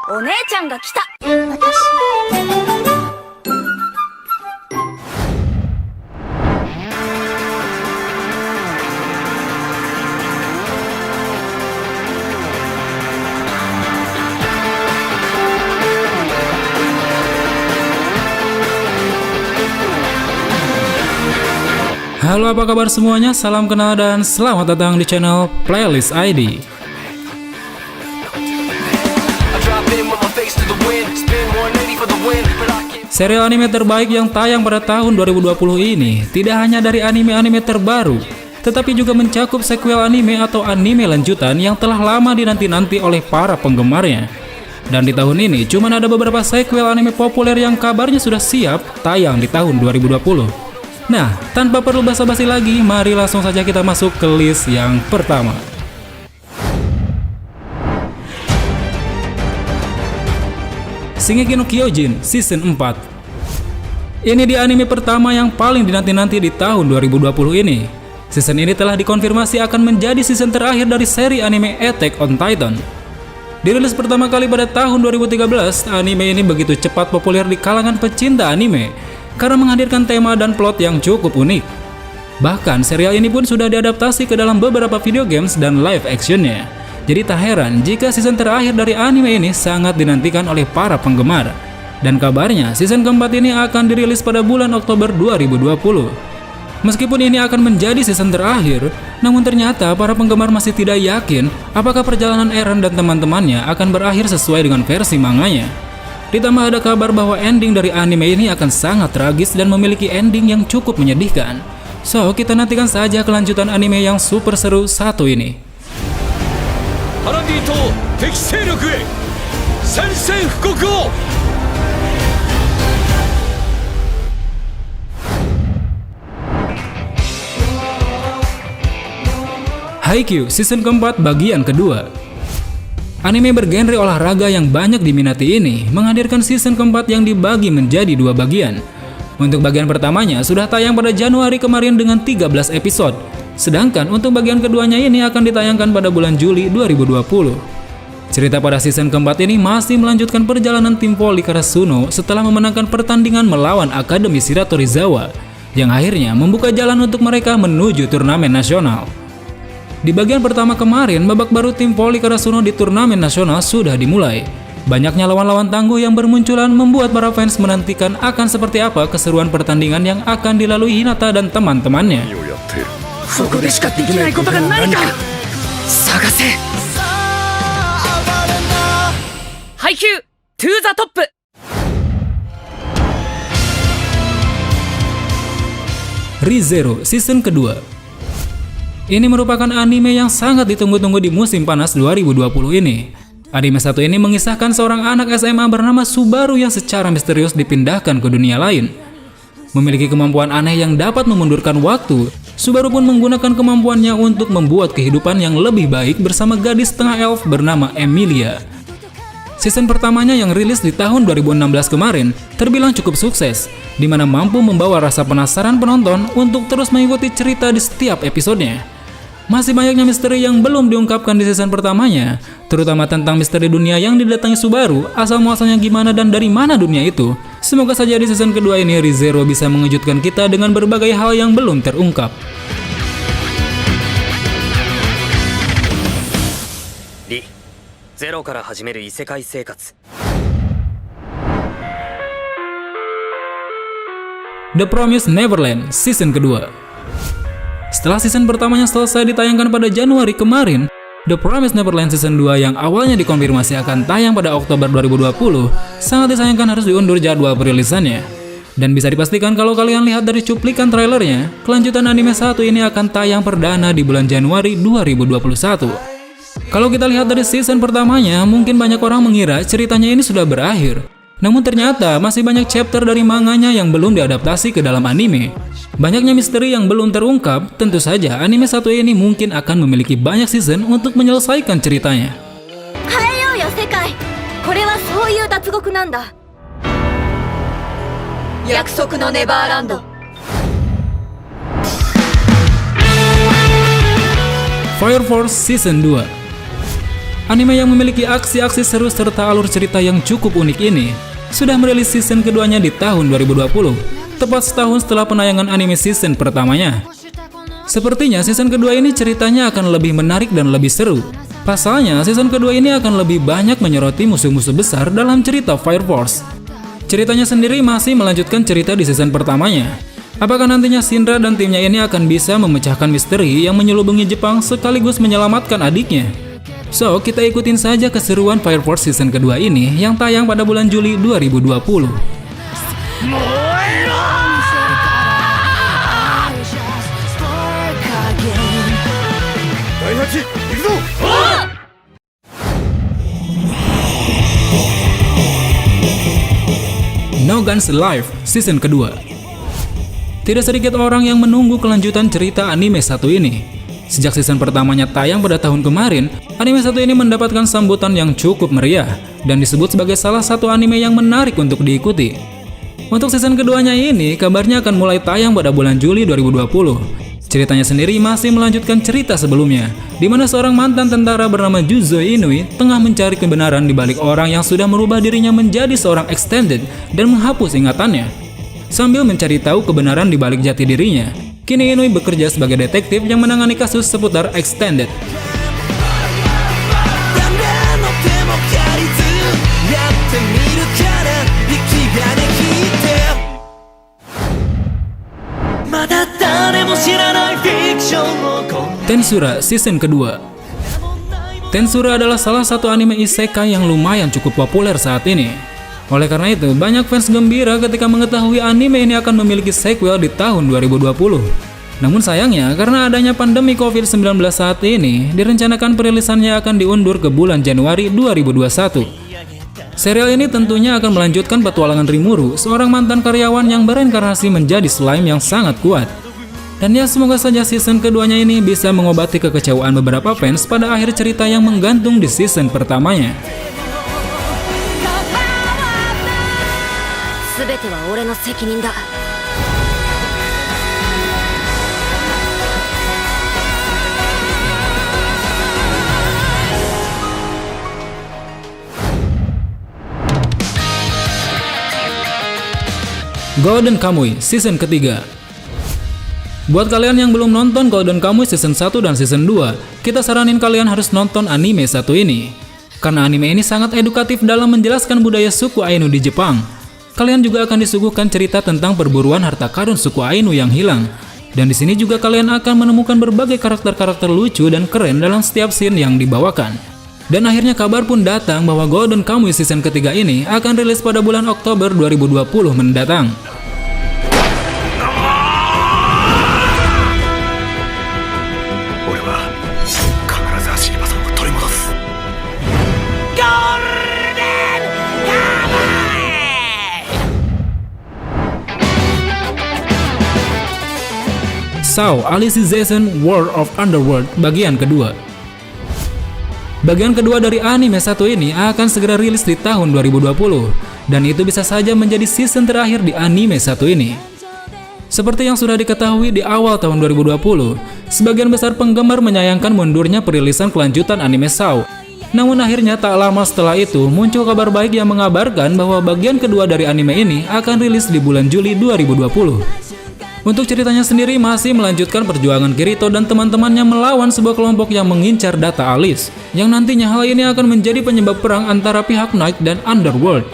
お姉ちゃんが来た。Halo, apa kabar semuanya? Salam kenal dan selamat datang di channel Playlist ID. Serial anime terbaik yang tayang pada tahun 2020 ini tidak hanya dari anime-anime terbaru, tetapi juga mencakup sequel anime atau anime lanjutan yang telah lama dinanti-nanti oleh para penggemarnya. Dan di tahun ini cuma ada beberapa sequel anime populer yang kabarnya sudah siap tayang di tahun 2020. Nah, tanpa perlu basa-basi lagi, mari langsung saja kita masuk ke list yang pertama. Shingeki no Kyojin Season 4. Ini di anime pertama yang paling dinanti-nanti di tahun 2020 ini. Season ini telah dikonfirmasi akan menjadi season terakhir dari seri anime Attack on Titan. Dirilis pertama kali pada tahun 2013, anime ini begitu cepat populer di kalangan pecinta anime karena menghadirkan tema dan plot yang cukup unik. Bahkan serial ini pun sudah diadaptasi ke dalam beberapa video games dan live actionnya. Jadi tak heran jika season terakhir dari anime ini sangat dinantikan oleh para penggemar. Dan kabarnya season keempat ini akan dirilis pada bulan Oktober 2020. Meskipun ini akan menjadi season terakhir, namun ternyata para penggemar masih tidak yakin apakah perjalanan Eren dan teman-temannya akan berakhir sesuai dengan versi manganya. Ditambah ada kabar bahwa ending dari anime ini akan sangat tragis dan memiliki ending yang cukup menyedihkan. So, kita nantikan saja kelanjutan anime yang super seru satu ini. Haikyuu season keempat bagian kedua. Anime bergenre olahraga yang banyak diminati ini menghadirkan season keempat yang dibagi menjadi dua bagian. Untuk bagian pertamanya sudah tayang pada Januari kemarin dengan 13 episode. Sedangkan untuk bagian keduanya ini akan ditayangkan pada bulan Juli 2020. Cerita pada season keempat ini masih melanjutkan perjalanan tim voli Karasuno setelah memenangkan pertandingan melawan Akademi Shiratorizawa, yang akhirnya membuka jalan untuk mereka menuju turnamen nasional. Di bagian pertama kemarin, babak baru tim voli Karasuno di turnamen nasional sudah dimulai. Banyaknya lawan-lawan tangguh yang bermunculan membuat para fans menantikan akan seperti apa keseruan pertandingan yang akan dilalui Hinata dan teman-temannya. Haikyuu to the top. Re:Zero season kedua. Ini merupakan anime yang sangat ditunggu-tunggu di musim panas 2020 ini. Anime satu ini mengisahkan seorang anak SMA bernama Subaru yang secara misterius dipindahkan ke dunia lain. Memiliki kemampuan aneh yang dapat memundurkan waktu, Subaru pun menggunakan kemampuannya untuk membuat kehidupan yang lebih baik bersama gadis setengah elf bernama Emilia. Season pertamanya yang rilis di tahun 2016 kemarin terbilang cukup sukses, di mana mampu membawa rasa penasaran penonton untuk terus mengikuti cerita di setiap episodenya. Masih banyaknya misteri yang belum diungkapkan di season pertamanya, terutama tentang misteri dunia yang didatangi Subaru, asal-muasalnya gimana dan dari mana dunia itu. Semoga saja di season kedua ini Re:Zero bisa mengejutkan kita dengan berbagai hal yang belum terungkap. The Promised Neverland season kedua. Setelah season pertamanya selesai ditayangkan pada Januari kemarin, The Promised Neverland season 2 yang awalnya dikonfirmasi akan tayang pada Oktober 2020 sangat disayangkan harus diundur jadwal perilisannya. Dan bisa dipastikan kalau kalian lihat dari cuplikan trailernya, kelanjutan anime satu ini akan tayang perdana di bulan Januari 2021. Kalau kita lihat dari season pertamanya, mungkin banyak orang mengira ceritanya ini sudah berakhir. Namun ternyata masih banyak chapter dari manganya yang belum diadaptasi ke dalam anime. Banyaknya misteri yang belum terungkap, tentu saja anime satu ini mungkin akan memiliki banyak season untuk menyelesaikan ceritanya. Fire Force Season 2. Anime yang memiliki aksi-aksi seru serta alur cerita yang cukup unik ini sudah merilis season keduanya di tahun 2020, tepat setahun setelah penayangan anime season pertamanya. Sepertinya season kedua ini ceritanya akan lebih menarik dan lebih seru. Pasalnya, season kedua ini akan lebih banyak menyoroti musuh-musuh besar dalam cerita Fire Force. Ceritanya sendiri masih melanjutkan cerita di season pertamanya. Apakah nantinya Shinra dan timnya ini akan bisa memecahkan misteri yang menyelubungi Jepang sekaligus menyelamatkan adiknya? So, kita ikutin saja keseruan Fire Force season kedua ini yang tayang pada bulan Juli 2020. No Guns Live season kedua. Tidak sedikit orang yang menunggu kelanjutan cerita anime satu ini. Sejak season pertamanya tayang pada tahun kemarin, anime satu ini mendapatkan sambutan yang cukup meriah dan disebut sebagai salah satu anime yang menarik untuk diikuti. Untuk season keduanya ini, kabarnya akan mulai tayang pada bulan Juli 2020. Ceritanya sendiri masih melanjutkan cerita sebelumnya, di mana seorang mantan tentara bernama Juzo Inui tengah mencari kebenaran di balik orang yang sudah merubah dirinya menjadi seorang extended dan menghapus ingatannya. Sambil mencari tahu kebenaran di balik jati dirinya, kini Inui bekerja sebagai detektif yang menangani kasus seputar extended. Tensura season kedua. Tensura adalah salah satu anime isekai yang lumayan cukup populer saat ini. Oleh karena itu, banyak fans gembira ketika mengetahui anime ini akan memiliki sequel di tahun 2020. Namun sayangnya, karena adanya pandemi COVID-19 saat ini, direncanakan perilisannya akan diundur ke bulan Januari 2021. Serial ini tentunya akan melanjutkan petualangan Rimuru, seorang mantan karyawan yang bereinkarnasi menjadi slime yang sangat kuat. Dan ya, semoga saja season keduanya ini bisa mengobati kekecewaan beberapa fans pada akhir cerita yang menggantung di season pertamanya. Golden Kamuy season ketiga. Buat kalian yang belum nonton Golden Kamuy season 1 dan season 2, kita saranin kalian harus nonton anime satu ini. Karena anime ini sangat edukatif dalam menjelaskan budaya suku Ainu di Jepang. Kalian juga akan disuguhkan cerita tentang perburuan harta karun suku Ainu yang hilang. Dan di sini juga kalian akan menemukan berbagai karakter-karakter lucu dan keren dalam setiap scene yang dibawakan. Dan akhirnya kabar pun datang bahwa Golden Kamuy season ketiga ini akan rilis pada bulan Oktober 2020 mendatang. SAO Alicization World of Underworld bagian kedua. Bagian kedua dari anime satu ini akan segera rilis di tahun 2020, dan itu bisa saja menjadi season terakhir di anime satu ini. Seperti yang sudah diketahui di awal tahun 2020, sebagian besar penggemar menyayangkan mundurnya perilisan kelanjutan anime SAO. Namun akhirnya tak lama setelah itu muncul kabar baik yang mengabarkan bahwa bagian kedua dari anime ini akan rilis di bulan Juli 2020. Untuk ceritanya sendiri masih melanjutkan perjuangan Kirito dan teman-temannya melawan sebuah kelompok yang mengincar data Alice, yang nantinya hal ini akan menjadi penyebab perang antara pihak Night dan Underworld.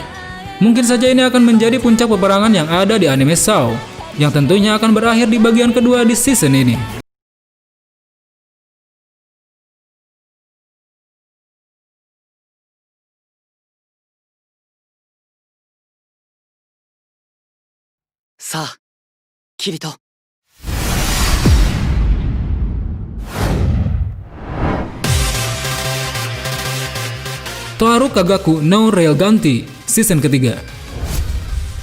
Mungkin saja ini akan menjadi puncak peperangan yang ada di anime SAO, yang tentunya akan berakhir di bagian kedua di season ini. Sa, Kirito. Toaru Kagaku no Railgunti season ketiga.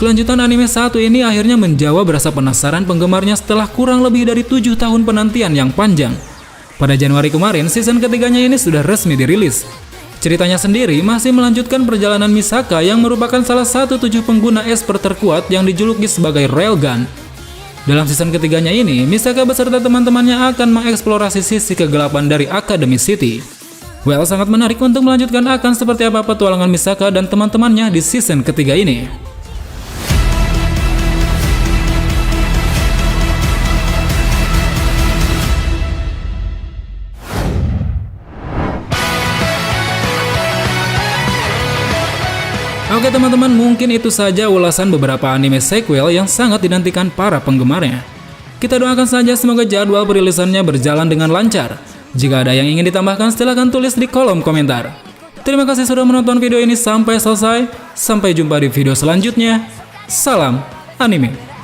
Kelanjutan anime satu ini akhirnya menjawab rasa penasaran penggemarnya setelah kurang lebih dari 7 tahun penantian yang panjang. Pada Januari kemarin, season ketiganya ini sudah resmi dirilis. Ceritanya sendiri masih melanjutkan perjalanan Misaka yang merupakan salah satu 7 pengguna esper terkuat yang dijuluki sebagai Railgun. Dalam season ketiganya ini, Misaka beserta teman-temannya akan mengeksplorasi sisi kegelapan dari Academy City. Well, sangat menarik untuk melanjutkan akan seperti apa petualangan Misaka dan teman-temannya di season ketiga ini. Oke teman-teman, mungkin itu saja ulasan beberapa anime sequel yang sangat dinantikan para penggemarnya. Kita doakan saja semoga jadwal perilisannya berjalan dengan lancar. Jika ada yang ingin ditambahkan, silahkan tulis di kolom komentar. Terima kasih sudah menonton video ini sampai selesai. Sampai jumpa di video selanjutnya. Salam anime.